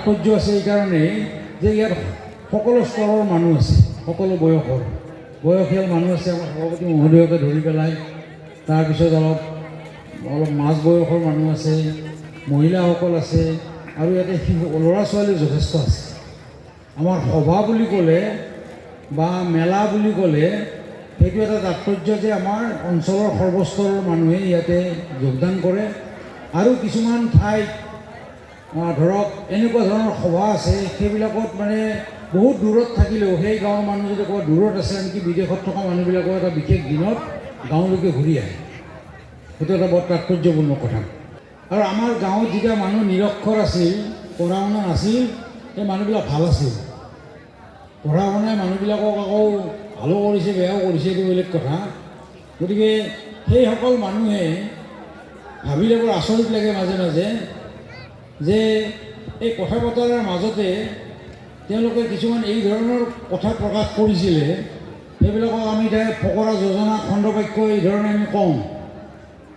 তাৎপৰ্য আছে এইকাৰণেই যে ইয়াত সকলো স্তৰৰ মানুহ আছে, সকলো বয়সীয়াল মানুহ আছে। আমাৰ সভাপতি মহোদয়কে ধৰি পেলাই তাৰপিছত অলপ মাজ বয়সৰ মানুহ আছে, মহিলাসকল আছে, আৰু ইয়াতে ল'ৰা ছোৱালী যথেষ্ট আছে। আমাৰ সভা বুলি ক'লে বা মেলা বুলি ক'লে সেইটো এটা তাৎপৰ্য যে আমাৰ অঞ্চলৰ সৰ্বস্তৰৰ মানুহে ইয়াতে যোগদান কৰে। আৰু কিছুমান ঠাইত ধৰক এনেকুৱা ধৰণৰ সভা আছে, সেইবিলাকত মানে বহুত দূৰত থাকিলেও সেই গাঁৱৰ মানুহ যদি ক'ৰবাত দূৰত আছে, আনকি বিদেশত থকা মানুহবিলাকৰ এটা বিশেষ দিনত গাঁৱলৈকে ঘূৰি আহে। সেইটো এটা বৰ তাৎপৰ্যপূৰ্ণ কথা। আৰু আমাৰ গাঁৱত যেতিয়া মানুহ নিৰক্ষৰ আছিল, পঢ়া শুনা নাছিল, সেই মানুহবিলাক ভাল আছিল। পঢ়া শুনাই মানুহবিলাকক আকৌ ভালো কৰিছে, বেয়াও কৰিছে, এইটো বেলেগ কথা। গতিকে সেইসকল মানুহে ভাবিলে বৰ আচৰিত লাগে মাজে মাজে যে এই কথা বতৰাৰ মাজতে তেওঁলোকে কিছুমান এই ধৰণৰ কথা প্ৰকাশ কৰিছিলে। সেইবিলাকক আমি এতিয়া ফকৰা যোজনা খণ্ডবাক্য এই ধৰণে আমি কওঁ।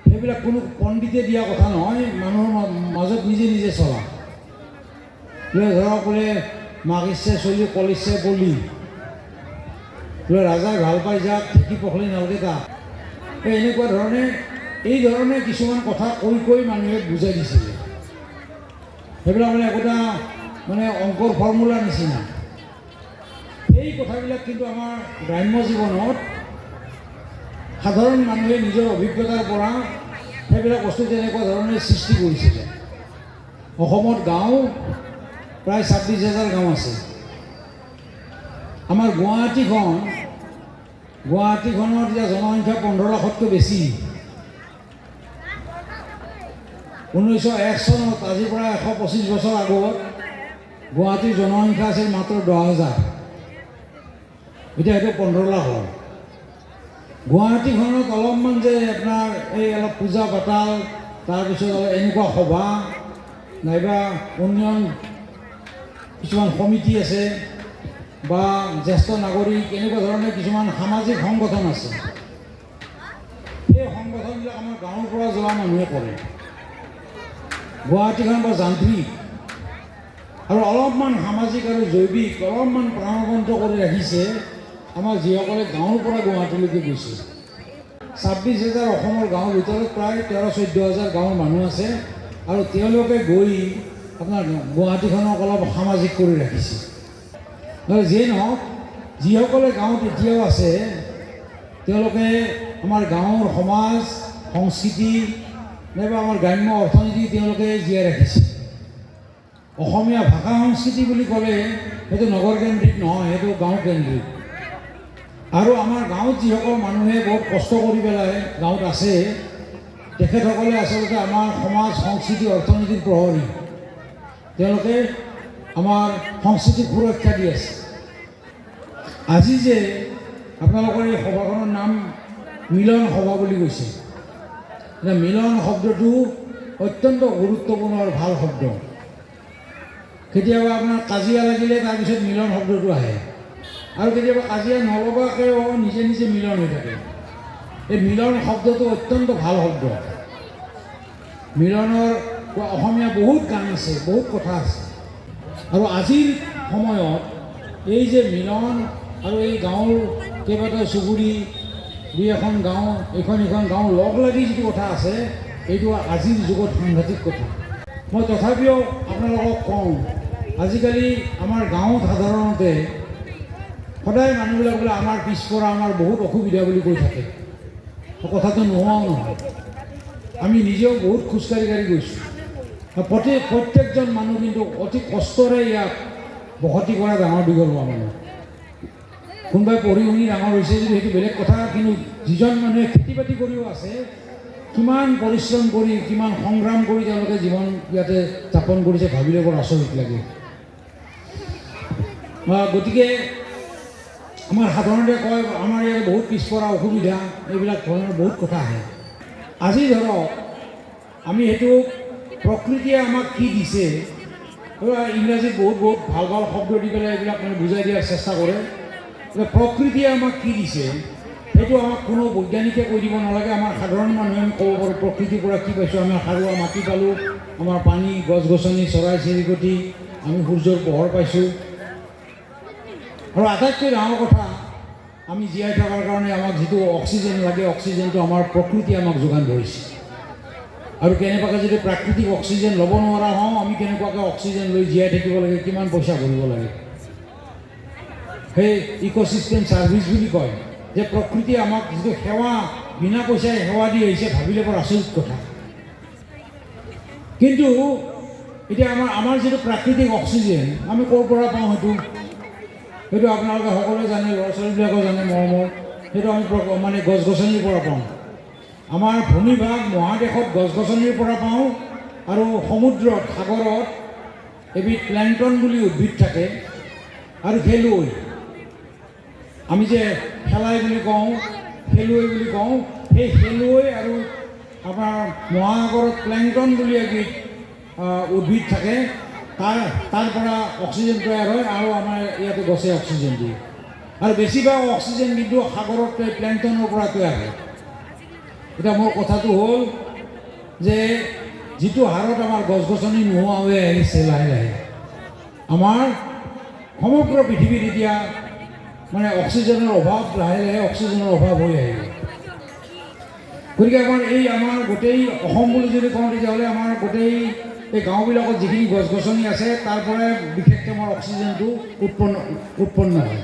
সেইবিলাক কোনো পণ্ডিতে দিয়া কথা নহয়, মানুহৰ মাজত নিজে নিজে চলা। ধৰক বোলে মাক ইচ্ছে চলি কল ইচ্ছে বলি, বোলে ৰাজাই ভাল পাই যাক ঢেঁকী পখলি নালগে তাক। এনেকুৱা ধৰণে এই ধৰণে কিছুমান কথা কৈ মানুহে বুজাই দিছিলে। সেইবিলাক মানে একোটা মানে অংকৰ ফৰ্মুলাৰ নিচিনা। এই কথাবিলাক কিন্তু আমাৰ গ্ৰাম্য জীৱনত সাধাৰণ মানুহে নিজৰ অভিজ্ঞতাৰ পৰা সেইবিলাক বস্তু তেনেকুৱা ধৰণে সৃষ্টি কৰিছিলে। অসমত গাঁও প্ৰায় 26,000 গাঁও আছে। আমাৰ গুৱাহাটীখনত এতিয়া জনসংখ্যা 15 লাখতকৈ বেছি। 1901 চনত, আজিৰ পৰা 125 বছৰ আগত গুৱাহাটীৰ জনসংখ্যা আছিল মাত্ৰ 10,000। এতিয়া সেইটো 15 লাখ হ'ল। গুৱাহাটীখনত অলপমান যে আপোনাৰ এই অলপ পূজা পাতাল, তাৰপিছত এনেকুৱা সভা নাইবা উন্নয়ন কিছুমান সমিতি আছে বা জ্যেষ্ঠ নাগৰিক, এনেকুৱা ধৰণৰ কিছুমান সামাজিক সংগঠন আছে। সেই সংগঠনবিলাক আমাৰ গাঁৱৰ পৰা যোৱা মানুহে কৰে। গুৱাহাটীখন বৰ যান্ত্ৰিক আৰু অলপমান সামাজিক আৰু জৈৱিক অলপমান প্ৰাণবন্ত কৰি ৰাখিছে আমাৰ যিসকলে গাঁৱৰ পৰা গুৱাহাটীলৈকে গৈছে। 26,000 অসমৰ গাঁৱৰ ভিতৰত প্ৰায় 13-14,000 গাঁৱৰ মানুহ আছে, আৰু তেওঁলোকে গৈ আপোনাৰ গুৱাহাটীখনক অলপ সামাজিক কৰি ৰাখিছে। যিয়ে নহওক, যিসকলে গাঁৱত এতিয়াও আছে তেওঁলোকে আমাৰ গাঁৱৰ সমাজ সংস্কৃতি নাইবা আমাৰ গ্ৰাম্য অৰ্থনীতি তেওঁলোকে জীয়াই ৰাখিছে। অসমীয়া ভাষা সংস্কৃতি বুলি ক'লে সেইটো নগৰকেন্দ্ৰিক নহয়, সেইটো গাঁওকেন্দ্ৰিক। আৰু আমাৰ গাঁৱত যিসকল মানুহে বহুত কষ্ট কৰি পেলাই গাঁৱত আছে, তেখেতসকলে আচলতে আমাৰ সমাজ সংস্কৃতি অৰ্থনীতিৰ প্ৰহৰী। তেওঁলোকে আমাৰ সংস্কৃতিক সুৰক্ষা দি আছে। আজি যে আপোনালোকৰ এই সভাখনৰ নাম মিলন সভা বুলি কৈছে, এতিয়া মিলন শব্দটো অত্যন্ত গুৰুত্বপূৰ্ণ আৰু ভাল শব্দ। কেতিয়াবা আপোনাৰ কাজিয়া লাগিলে তাৰপিছত মিলন শব্দটো আহে, আৰু কেতিয়াবা কাজিয়া নলগাকৈও নিজে নিজে মিলন হৈ থাকে। এই মিলন শব্দটো অত্যন্ত ভাল শব্দ। মিলনৰ অসমীয়া বহুত গান আছে, বহুত কথা আছে। আৰু আজিৰ সময়ত এই যে মিলন আৰু এই গাঁৱৰ কেইবাটাও চুবুৰী, দুই এখন গাঁও, এইখন গাঁও লগ লাগি যিটো কথা আছে, এইটো আজিৰ যুগত সাংঘাতিক কথা। মই তথাপিও আপোনালোকক কওঁ, আজিকালি আমাৰ গাঁৱত সাধাৰণতে সদায় মানুহবিলাক বোলে আমাৰ পিছপৰা, আমাৰ বহুত অসুবিধা বুলি কৈ থাকে। কথাটো নোহোৱাও নহয়। আমি নিজেও বহুত খোজকাঢ়ি গৈছোঁ। প্ৰত্যেকজন মানুহ কিন্তু অতি কষ্টৰে ইয়াত বসতি কৰা ডাঙৰ দীঘল হোৱা মানুহ। কোনোবাই পঢ়ি শুনি ডাঙৰ হৈছে যদি সেইটো বেলেগ কথা, কিন্তু যিজন মানুহে খেতি বাতি কৰিও আছে, কিমান পৰিশ্ৰম কৰি কিমান সংগ্ৰাম কৰি তেওঁলোকে জীৱন ইয়াতে যাপন কৰিছে, ভাবিলে বৰ আচৰিত লাগে। গতিকে আমাৰ সাধাৰণতে কয় আমাৰ ইয়াত বহুত পিছপৰা, অসুবিধা, এইবিলাক ধৰণৰ বহুত কথা আহে। আজি ধৰক আমি সেইটো প্ৰকৃতিয়ে আমাক কি দিছে, ইংৰাজীত বহুত ভাল শব্দ দি পেলাই এইবিলাক মানে বুজাই দিয়াৰ চেষ্টা কৰে। প্ৰকৃতিয়ে আমাক কি দিছে সেইটো আমাক কোনো বৈজ্ঞানিকে কৈ দিব নালাগে। আমাৰ সাধাৰণ মানুহে আমি ক'ব পাৰোঁ প্ৰকৃতিৰ পৰা কি পাইছোঁ। আমি সাৰুৱা মাটি পালোঁ, আমাৰ পানী, গছ গছনি, চৰাই চিৰিকটি, আমি সূৰ্যৰ পোহৰ পাইছোঁ। আৰু আটাইতকৈ ডাঙৰ কথা, আমি জীয়াই থকাৰ কাৰণে আমাক যিটো অক্সিজেন লাগে, অক্সিজেনটো আমাৰ প্ৰকৃতিয়ে আমাক যোগান ধৰিছে। আৰু কেনেবাকৈ যদি প্ৰাকৃতিক অক্সিজেন ল'ব নোৱাৰা হওঁ, আমি কেনেকুৱাকৈ অক্সিজেন লৈ জীয়াই থাকিব লাগে, কিমান পইচা ভৰিব লাগে। সেই ইক'ছিষ্টেম ছাৰ্ভিচ বুলি কয়, যে প্ৰকৃতিয়ে আমাক যিটো সেৱা বিনা পইচাই সেৱা দি আহিছে, ভাবিলে বৰ আচৰিত কথা। কিন্তু এতিয়া আমাৰ যিটো প্ৰাকৃতিক অক্সিজেন আমি ক'ৰ পৰা পাওঁ, সেইটো আপোনালোকে সকলোৱে জানে, ল'ৰা ছোৱালীবিলাকেও জানে মৰমৰ। সেইটো আমি মানে গছ গছনিৰ পৰা পাওঁ। আমাৰ ভূমিভাগ মহাদেশত গছ গছনিৰ পৰা পাওঁ, আৰু সমুদ্ৰত, সাগৰত এবিধ প্লেংটন বুলি উদ্ভিদ থাকে, আৰু খেলুৱৈ, আমি যে খেলাই বুলি কওঁ, খেলুৱৈ বুলি কওঁ, সেই খেলুৱৈ আৰু আমাৰ মহাসাগৰত প্লেংটন বুলি এবিধ উদ্ভিদ থাকে, তাৰ পৰা অক্সিজেন তৈয়াৰ হয়, আৰু আমাৰ ইয়াতে গছে অক্সিজেন দিয়ে। আৰু বেছিভাগ অক্সিজেন কিন্তু সাগৰত প্লেংটনৰ পৰা তৈয়াৰ হয়। এতিয়া মোৰ কথাটো হ'ল যে যিটো হাৰত আমাৰ গছ গছনি নোহোৱা হৈ আহিছে লাহে লাহে, আমাৰ সমগ্ৰ পৃথিৱীত এতিয়া মানে অক্সিজেনৰ অভাৱ, লাহে লাহে অক্সিজেনৰ অভাৱ হৈ আহিব। গতিকে আমাৰ গোটেই অসম বুলি যদি কওঁ, তেতিয়াহ'লে আমাৰ গোটেই এই গাঁওবিলাকত যিখিনি গছ গছনি আছে, তাৰ পৰাই বিশেষকৈ আমাৰ অক্সিজেনটো উৎপন্ন হয়।